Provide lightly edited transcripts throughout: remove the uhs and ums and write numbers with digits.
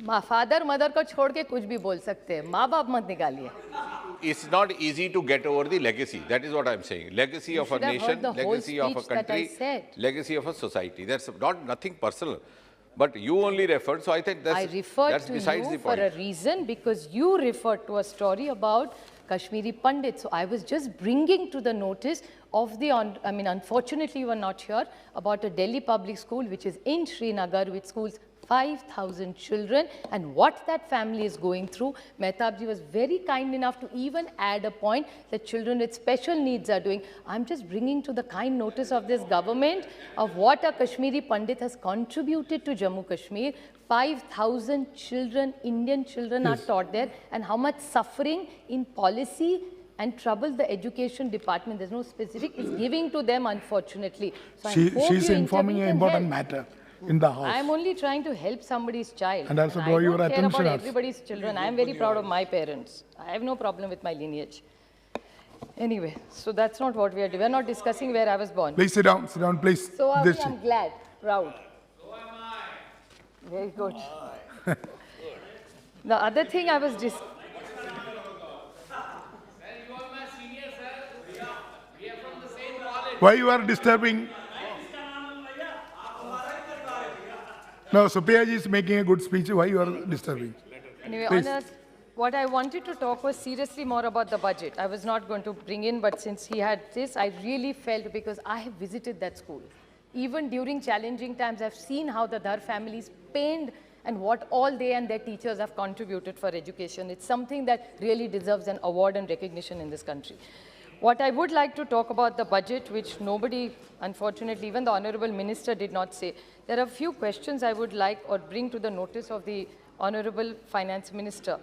Father mother को छोड़ के कुछ भी बोल सकते हैं, माँ बाप मत निकालिए. It's not easy to get over the legacy. That is what I'm saying. Legacy of a nation, legacy of a country, legacy of a society. That's not nothing personal. But you only referred, so I think that's besides the point. For a reason, because you referred to a story about Kashmiri Pandit. So I was just bringing to the notice of the, I mean, unfortunately you were not here, about a Delhi public school which is in Srinagar, which schools 5,000 children, and what that family is going through. Mehtab ji was very kind enough to even add a point that children with special needs are doing. I'm just bringing to the kind notice of this government of what a Kashmiri Pandit has contributed to Jammu Kashmir. 5,000 children, Indian children are taught there, and how much suffering in policy and trouble the education department, there's no specific, is giving to them, unfortunately. So she's informing an important matter in the house. I'm only trying to help somebody's child. And also draw your attention. I don't care about everybody's children. I'm very proud of my parents. I have no problem with my lineage. Anyway, so that's not what we are doing. We're not discussing where I was born. Please sit down, please. So I'm glad, proud. So am I. Very good. The other thing I was Well, you are my senior, sir. We are from the same college. Why you are disturbing? No, Supriya ji is making a good speech. Why you are disturbing? Anyway, honors, what I wanted to talk was seriously more about the budget. I was not going to bring in, but since he had this, I really felt, because I have visited that school. Even during challenging times, I've seen how the Dhar families pained and what all they and their teachers have contributed for education. It's something that really deserves an award and recognition in this country. What I would like to talk about the budget, which nobody, unfortunately, even the Honorable Minister did not say. There are a few questions I would like or bring to the notice of the Honorable Finance Minister.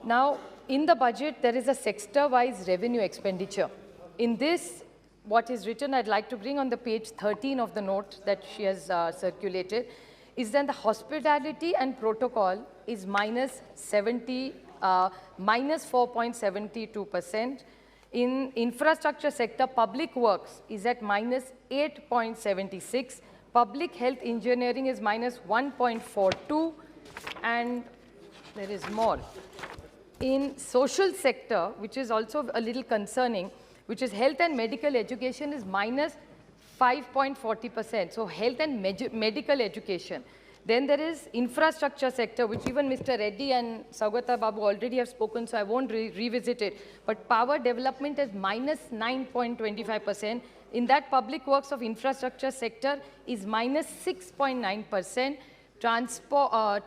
Now, in the budget, there is a sector-wise revenue expenditure. In this, what is written, I'd like to bring on the page 13 of the note that she has circulated, is that the hospitality and protocol is minus 4.72%. In infrastructure sector, public works is at minus 8.76. Public health engineering is minus 1.42. And there is more. In social sector, which is also a little concerning, which is health and medical education, is minus 5.40%. So health and medical education. Then there is infrastructure sector, which even Mr. Reddy and Saugata Babu already have spoken, so I won't revisit it. But power development is minus 9.25%. In that, public works of infrastructure sector is minus 6.9%.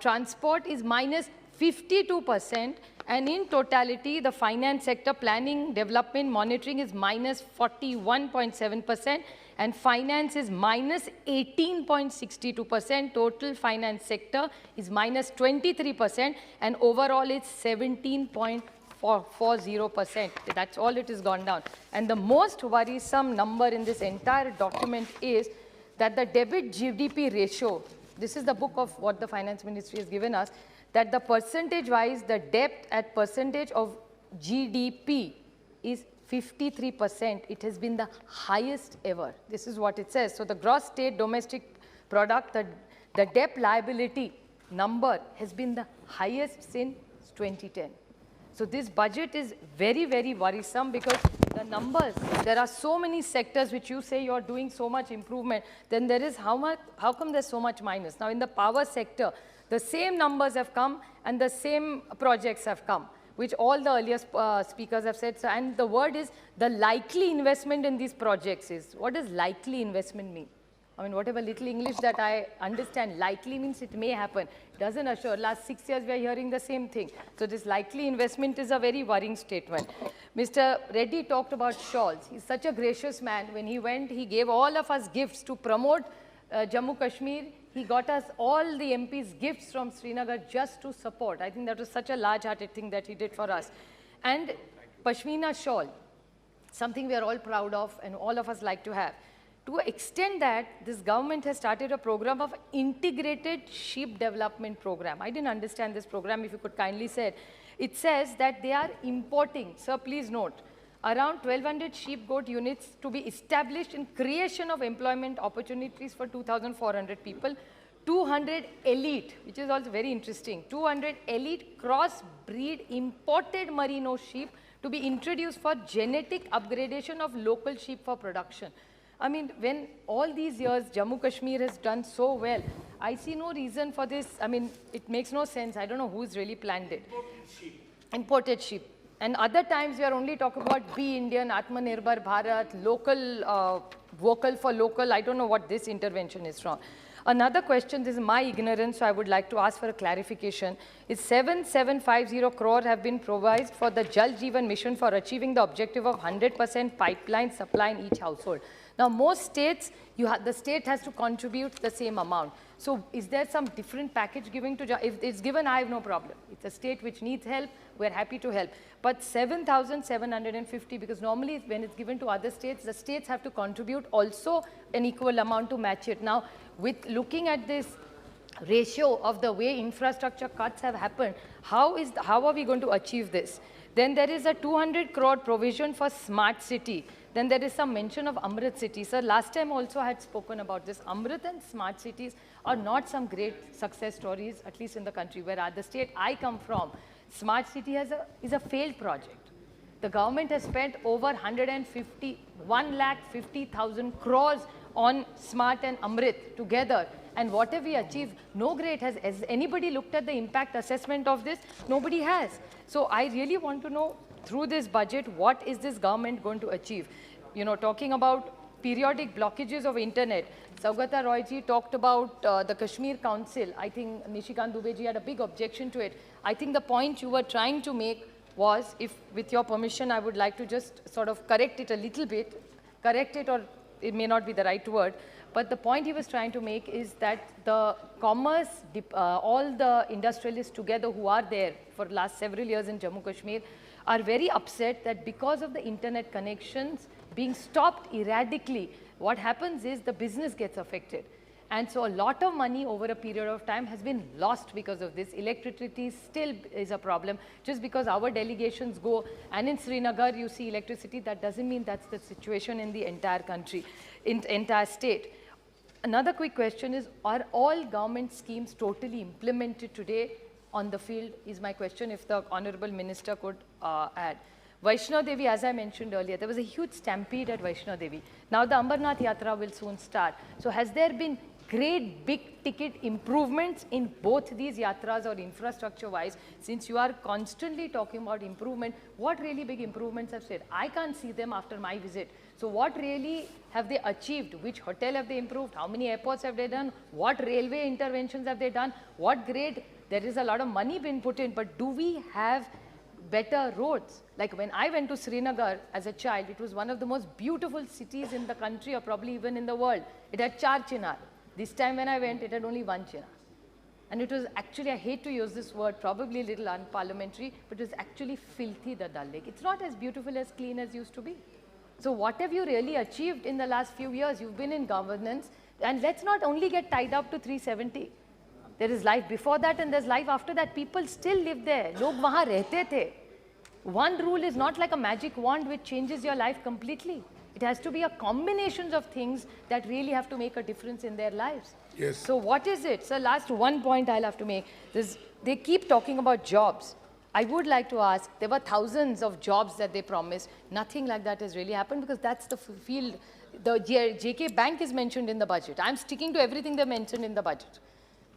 Transport is minus 52%. And in totality, the finance sector, planning, development, monitoring is minus 41.7%. And finance is minus 18.62%. Total finance sector is minus 23%. And overall, it's 17.40%. That's all it has gone down. And the most worrisome number in this entire document is that the debit GDP ratio, this is the book of what the finance ministry has given us, that the percentage-wise, the debt at percentage of GDP is 53%. It has been the highest ever. This is what it says. So the gross state domestic product, the debt liability number has been the highest since 2010. So this budget is very, very worrisome, because the numbers, there are so many sectors which you say you're doing so much improvement, then there is how come there's so much minus? Now in the power sector, the same numbers have come and the same projects have come, which all the earlier speakers have said. So, and the word is the likely investment in these projects is, what does likely investment mean? I mean, whatever little English that I understand, likely means it may happen. It doesn't assure. Last 6 years, we are hearing the same thing. So this likely investment is a very worrying statement. Mr. Reddy talked about shawls. He's such a gracious man. When he went, he gave all of us gifts to promote Jammu Kashmir. He got us, all the MPs, gifts from Srinagar just to support. I think that was such a large-hearted thing that he did for us. And Pashmina shawl, something we are all proud of and all of us like to have. To extend that, this government has started a program of integrated sheep development program. I didn't understand this program, if you could kindly say it. It says that they are importing, sir, please note, around 1,200 sheep goat units to be established in creation of employment opportunities for 2,400 people. 200 elite, which is also very interesting, 200 elite cross-breed imported merino sheep to be introduced for genetic upgradation of local sheep for production. I mean, when all these years Jammu Kashmir has done so well, I see no reason for this. I mean, it makes no sense. I don't know who's really planned it. Imported sheep. And other times we are only talking about Be Indian, Atmanirbhar Bharat, local, vocal for local. I don't know what this intervention is from. Another question, this is my ignorance, so I would like to ask for a clarification. Is 7750 crore have been provided for the Jal Jeevan mission for achieving the objective of 100% pipeline supply in each household. Now, most states, the state has to contribute the same amount. So, is there some different package given to, if it's given, I have no problem. It's a state which needs help, we're happy to help. But 7,750, because normally when it's given to other states, the states have to contribute also an equal amount to match it. Now, with looking at this ratio of the way infrastructure cuts have happened, how are we going to achieve this? Then there is a 200 crore provision for smart city. Then there is some mention of Amrit city. Sir, last time also I had spoken about this. Amrit and smart cities are not some great success stories, at least in the country, where at the state I come from, smart city is a failed project. The government has spent over 1,50,000 crores on Smart and Amrit together. And what have we achieved? No great. Has anybody looked at the impact assessment of this? Nobody has. So I really want to know through this budget, what is this government going to achieve? You know, talking about periodic blockages of internet. Saugata Roy ji talked about the Kashmir Council. I think Nishikant Dubey ji had a big objection to it. I think the point you were trying to make was, if with your permission, I would like to just sort of correct it a little bit, correct it, or it may not be the right word, but the point he was trying to make is that the commerce, all the industrialists together who are there for the last several years in Jammu Kashmir are very upset that because of the internet connections being stopped erratically, what happens is the business gets affected. And so a lot of money over a period of time has been lost because of this. Electricity still is a problem. Just because our delegations go, and in Srinagar you see electricity, that doesn't mean that's the situation in the entire country, in entire state. Another quick question is, are all government schemes totally implemented today on the field, is my question, if the Honorable Minister could add. Vaishno Devi, as I mentioned earlier, there was a huge stampede at Vaishno Devi. Now the Ambarnath Yatra will soon start. So has there been great big ticket improvements in both these yatras or infrastructure wise? Since you are constantly talking about improvement, what really big improvements have said? I can't see them after my visit. So what really have they achieved? Which hotel have they improved? How many airports have they done? What railway interventions have they done? What grade? There is a lot of money being put in, but do we have better roads? Like when I went to Srinagar as a child, it was one of the most beautiful cities in the country, or probably even in the world. It had 4 chinar. This time when I went, it had only 1 chinar. And it was actually, I hate to use this word, probably a little unparliamentary, but it was actually filthy, the Dal Lake. It's not as beautiful, as clean as used to be. So what have you really achieved in the last few years? You've been in governance, and let's not only get tied up to 370. There is life before that and there's life after that. People still live there. Log wahan rehte the. One rule is not like a magic wand which changes your life completely. It has to be a combination of things that really have to make a difference in their lives. Yes. So what is it? So last one point I'll have to make is, they keep talking about jobs. I would like to ask, there were thousands of jobs that they promised. Nothing like that has really happened, because that's the field. The JK Bank is mentioned in the budget. I'm sticking to everything they mentioned in the budget.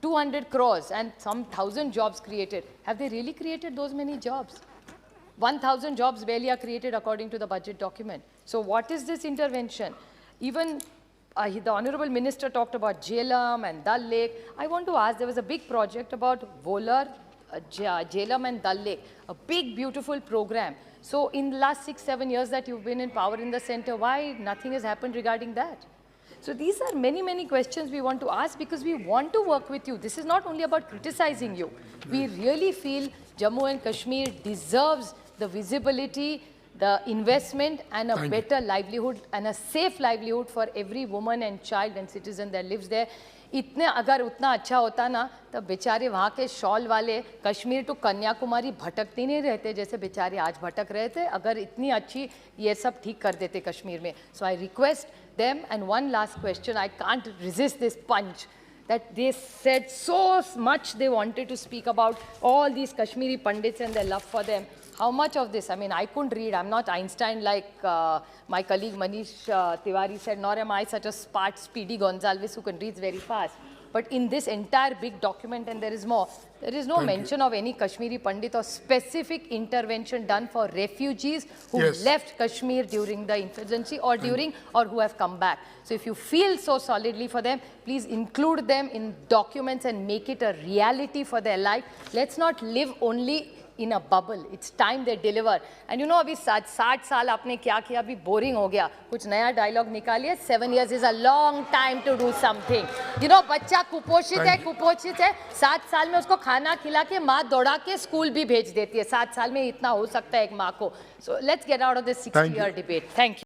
200 crores and some 1,000 jobs created. Have they really created those many jobs? 1,000 jobs barely are created according to the budget document. So what is this intervention? Even the Honorable Minister talked about Jhelum and Dal Lake. I want to ask, there was a big project about Volar, Jhelum and Dal Lake, a big beautiful program. So in the last 6-7 years that you've been in power in the center, why nothing has happened regarding that? So these are many, many questions we want to ask, because we want to work with you. This is not only about criticizing you. We really feel Jammu and Kashmir deserves the visibility, the investment, and a better livelihood and a safe livelihood for every woman and child and citizen that lives there. इतने अगर उतना अच्छा होता ना, तब बेचारे वहाँ के शॉल वाले कश्मीर टू कन्याकुमारी भटकते नहीं रहते जैसे बेचारे आज भटक रहे थे, अगर इतनी अच्छी ये सब ठीक कर देते कश्मीर में. So I request them, and one last question, I can't resist this punch. that they said so much they wanted to speak about all these Kashmiri Pandits and their love for them. How much of this? I mean, I couldn't read. I'm not Einstein like my colleague Manish Tiwari said, nor am I such a smart, speedy Gonzalez who can read very fast. But in this entire big document, and there is more, there is no mention of any Kashmiri Pandit or specific intervention done for refugees who left Kashmir during the insurgency or during or who have come back. So if you feel so solidly for them, please include them in documents and make it a reality for their life. Let's not live only in a bubble. It's time they deliver. And you know, अभी 60 साल आपने क्या किया, अभी boring हो गया. कुछ नया dialogue निकालिए. 7 years is a long time to do something. You know, बच्चा कुपोषित है. 7 साल में उसको खाना खिला के माँ दौड़ा के स्कूल भी भेज देती है. 7 साल में इतना हो सकता है एक माँ को. So let's get out of this 60-year debate. Thank you.